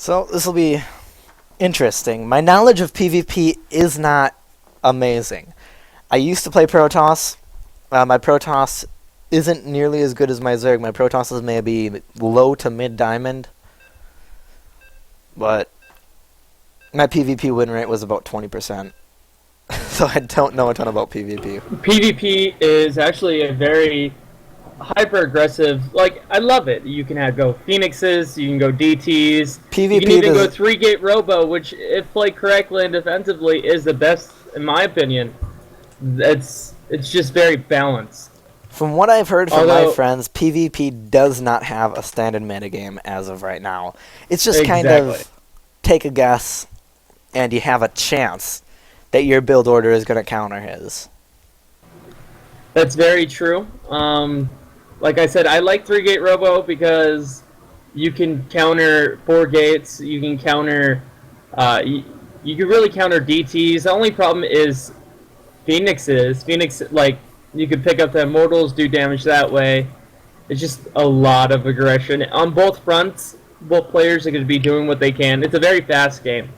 So this will be interesting. My knowledge of PvP is not amazing. I used to play Protoss. My Protoss isn't nearly as good as my Zerg. My Protoss is maybe low to mid diamond. But my PvP win rate was about 20%. So I don't know a ton about PvP. PvP is actually a very hyper aggressive. Like, I love it. You can go Phoenixes, you can go DTs, PvP you can even go 3-gate Robo, which, if played correctly and defensively, is the best in my opinion. It's just very balanced. From what I've heard from my friends, PvP does not have a standard metagame as of right now. It's just kind of take a guess, and you have a chance that your build order is going to counter his. That's very true. Like I said, I like 3-gate Robo because you can counter 4 gates. You can counter. You can really counter DTs. The only problem is Phoenixes. Like, you could pick up the Immortals, do damage that way. It's just a lot of aggression on both fronts. Both players are going to be doing what they can. It's a very fast game.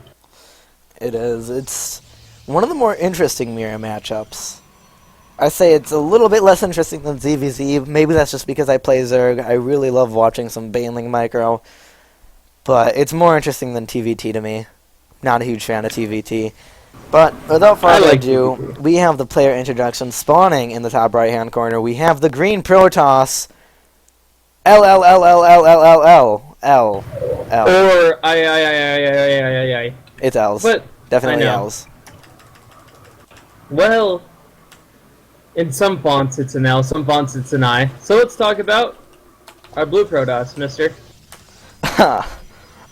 It is. It's one of the more interesting mirror matchups. I say it's a little bit less interesting than ZVZ. Maybe that's just because I play Zerg. I really love watching some Baneling Micro. But it's more interesting than TVT to me. Not a huge fan of TVT. But without further ado, we have the player introduction spawning in the top right-hand corner. We have the green Protoss. L L L L L L L L L L. Or I. It's L's. But definitely L's. Well, in some fonts it's an L, some fonts it's an I. So let's talk about our blue Protoss, mister. I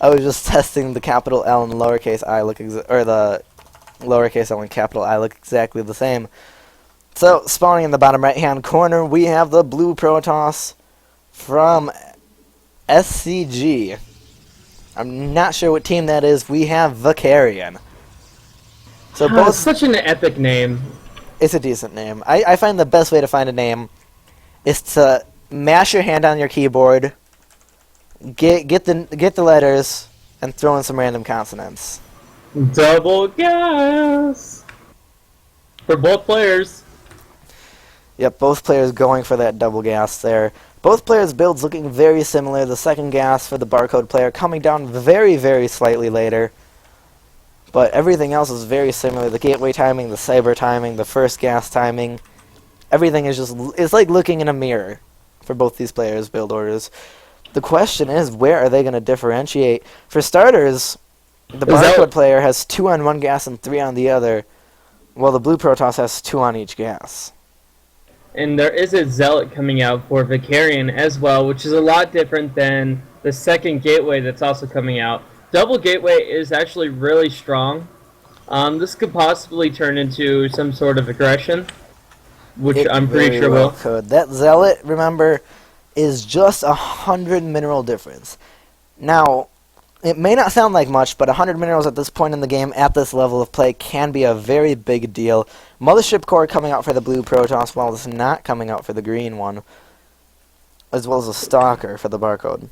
was just testing the capital L and the lowercase I look or the lowercase L and capital I look exactly the same. So, spawning in the bottom right-hand corner, we have the blue Protoss from SCG. I'm not sure what team that is. We have Vakarian. So both such an epic name. It's a decent name. I find the best way to find a name is to mash your hand on your keyboard, get the letters, and throw in some random consonants. Double gas for both players. Yep, both players going for that double gas there. Both players' builds looking very similar. The second gas for the barcode player coming down very, very slightly later. But everything else is very similar. The gateway timing, the cyber timing, the first gas timing. Everything is just, it's like looking in a mirror for both these players' build orders. The question is, where are they going to differentiate? For starters, the barcode player has 2 on one gas and 3 on the other, while the blue Protoss has 2 on each gas. And there is a Zealot coming out for Vakarian as well, which is a lot different than the second gateway that's also coming out. Double gateway is actually really strong. This could possibly turn into some sort of aggression, which I'm pretty sure will. Could. That Zealot, remember, is just 100 mineral difference. Now, it may not sound like much, but 100 minerals at this point in the game, at this level of play, can be a very big deal. Mothership Core coming out for the blue Protoss, while it's not coming out for the green one, as well as a Stalker for the barcode.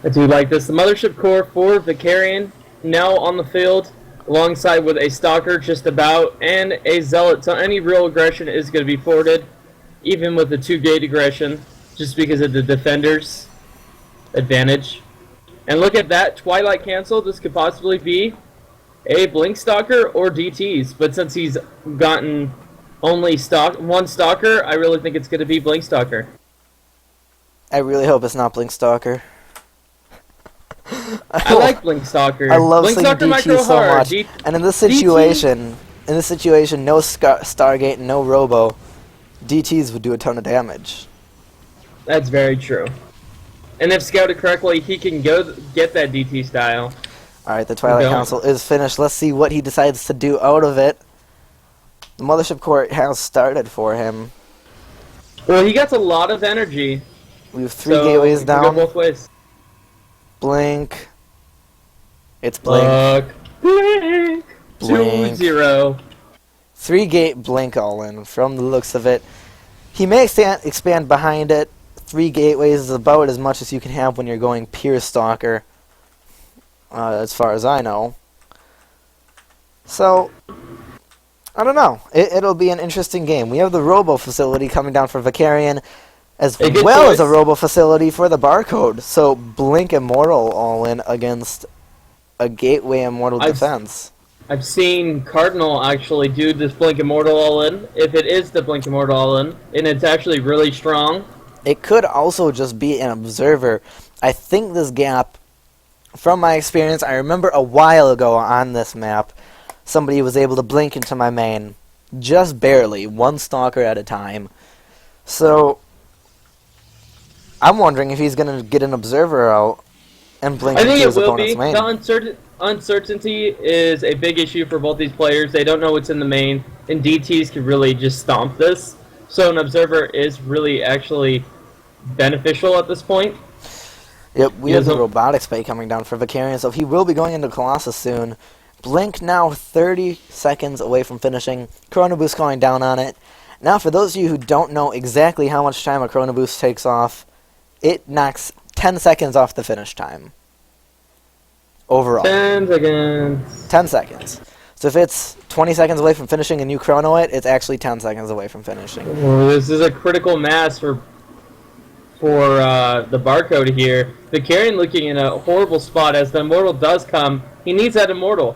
I do like this. The Mothership Core for Vakarian now on the field, alongside with a Stalker just about, and a Zealot. So any real aggression is going to be forwarded, even with the 2-gate aggression, just because of the defender's advantage. And look at that, Twilight Cancel. This could possibly be a Blink Stalker or DTs. But since he's gotten only one Stalker, I really think it's going to be Blink Stalker. I really hope it's not Blink Stalker. I like Blink Stalker. I love Blink seeing Stalker DT so much. And in this situation, no Stargate, no Robo, DTs would do a ton of damage. That's very true. And if scouted correctly, he can go get that DT style. Alright, the Twilight Council is finished. Let's see what he decides to do out of it. The Mothership Core has started for him. Well, he gets a lot of energy. We have 3 gateways down. Go both ways. Blink. It's Blink. Blink. 2-0. 3-gate Blink all in from the looks of it. He may expand behind it. 3 gateways is about as much as you can have when you're going pure Stalker. as far as I know. So, I don't know. It'll be an interesting game. We have the Robo facility coming down for Vakarian, as A good well as a choice. Robo facility for the Barcode. So, Blink Immortal all in against a Gateway Immortal defense. I've seen Cardinal actually do this Blink Immortal all-in, if it is the Blink Immortal all-in, and it's actually really strong. It could also just be an Observer. I think this gap, from my experience, I remember a while ago on this map, somebody was able to blink into my main, just barely, one Stalker at a time. So, I'm wondering if he's going to get an Observer out and blink I into think it his will opponent's be. main. The uncertainty is a big issue for both these players. They don't know what's in the main, and DTs can really just stomp this. So an Observer is really actually beneficial at this point. Yep, we He have the doesn't- Robotics Bay coming down for Vakarian, so he will be going into Colossus soon. Blink now 30 seconds away from finishing. Chrono Boost going down on it. Now, for those of you who don't know exactly how much time a Chrono Boost takes off, it knocks 10 seconds off the finish time. Overall. 10 seconds. 10 seconds. So if it's 20 seconds away from finishing and you chrono it, it's actually 10 seconds away from finishing. Well, this is a critical mass for the Barcode here. Vakarian looking in a horrible spot as the Immortal does come. He needs that Immortal.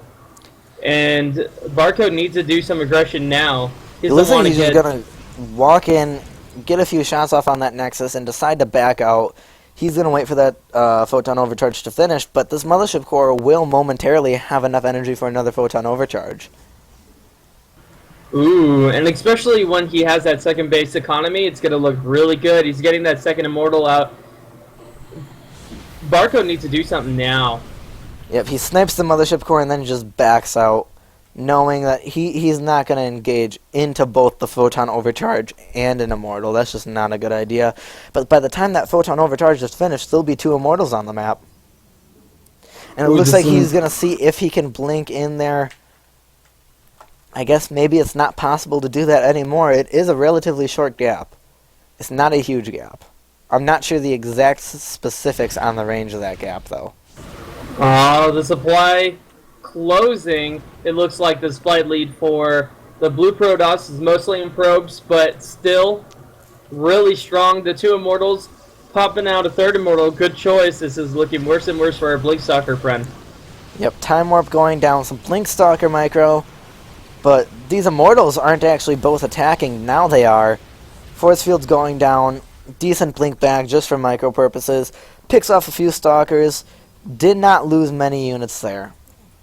And Barcode needs to do some aggression now. He It looks doesn't like want he's to just get... going to walk in, get a few shots off on that Nexus, and decide to back out. He's going to wait for that Photon Overcharge to finish, but this Mothership Core will momentarily have enough energy for another Photon Overcharge. Ooh, and especially when he has that second base economy, it's going to look really good. He's getting that second Immortal out. Barcode needs to do something now. Yep, he snipes the Mothership Core and then just backs out, knowing that he's not going to engage into both the Photon Overcharge and an Immortal. That's just not a good idea. But by the time that Photon Overcharge is finished, there'll be 2 Immortals on the map. And it Ooh, looks this like he's is- going to see if he can blink in there. I guess maybe it's not possible to do that anymore. It is a relatively short gap. It's not a huge gap. I'm not sure the exact specifics on the range of that gap, though. Oh, the supply closing. It looks like the supply lead for the Blue Protoss is mostly in probes, but still really strong. The 2 Immortals popping out a 3rd Immortal. Good choice. This is looking worse and worse for our Blink Stalker friend. Yep, Time Warp going down, some Blink Stalker micro. But these Immortals aren't actually both attacking. Now they are. Force Field's going down. Decent Blink back just for micro purposes. Picks off a few Stalkers. Did not lose many units there.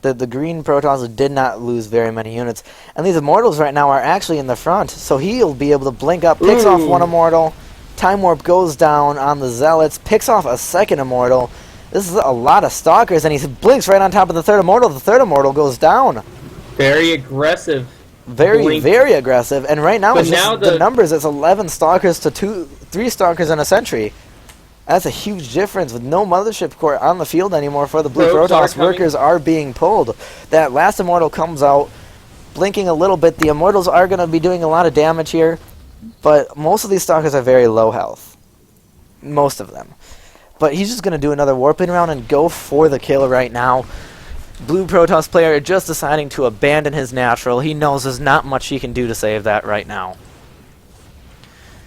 The green Protoss did not lose very many units. And these Immortals right now are actually in the front. So he'll be able to blink up. Picks off one Immortal. Time Warp goes down on the Zealots. Picks off a second Immortal. This is a lot of Stalkers. And he blinks right on top of the 3rd Immortal. The 3rd Immortal goes down. Very aggressive. Very, Blink. very aggressive. And right now, But it's just now the the- numbers. It's 11 Stalkers to 3 Stalkers and a Sentry. That's a huge difference with no Mothership Core on the field anymore for the Blue Probes are Protoss. coming. Workers are being pulled. That last Immortal comes out, blinking a little bit. The Immortals are going to be doing a lot of damage here, but most of these Stalkers are very low health. Most of them. But he's just going to do another Warping round and go for the kill right now. Blue Protoss player just deciding to abandon his natural. He knows there's not much he can do to save that right now.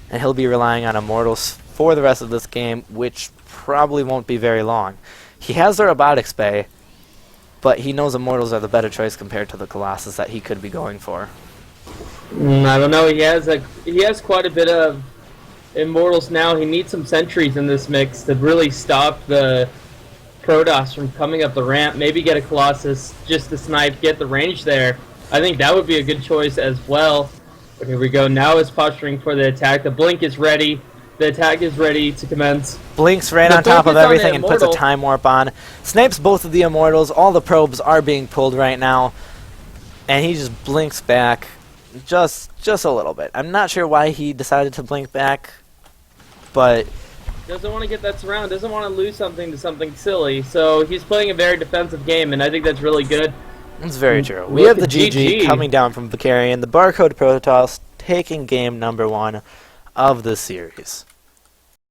And he'll be relying on Immortals for the rest of this game, which probably won't be very long. He has the Robotics Bay, but he knows Immortals are the better choice compared to the Colossus that he could be going for. I don't know. He has quite a bit of Immortals now. He needs some sentries in this mix to really stop the Protoss from coming up the ramp. Maybe get a Colossus just to snipe, get the range there. I think that would be a good choice as well. But here we go. Now it's posturing for the attack. The blink is ready. The attack is ready to commence. Blinks right The on top of focus on everything the and puts a Immortal. Time Warp on. Snipes both of the Immortals. All the probes are being pulled right now. And he just blinks back just a little bit. I'm not sure why he decided to blink back, but Doesn't want to get that surround. Doesn't want to lose something to something silly. So he's playing a very defensive game, and I think that's really good. it's very true. We Look have the at GG GG. coming down from Vakarian. The Barcode Protoss taking game number 1 of this series.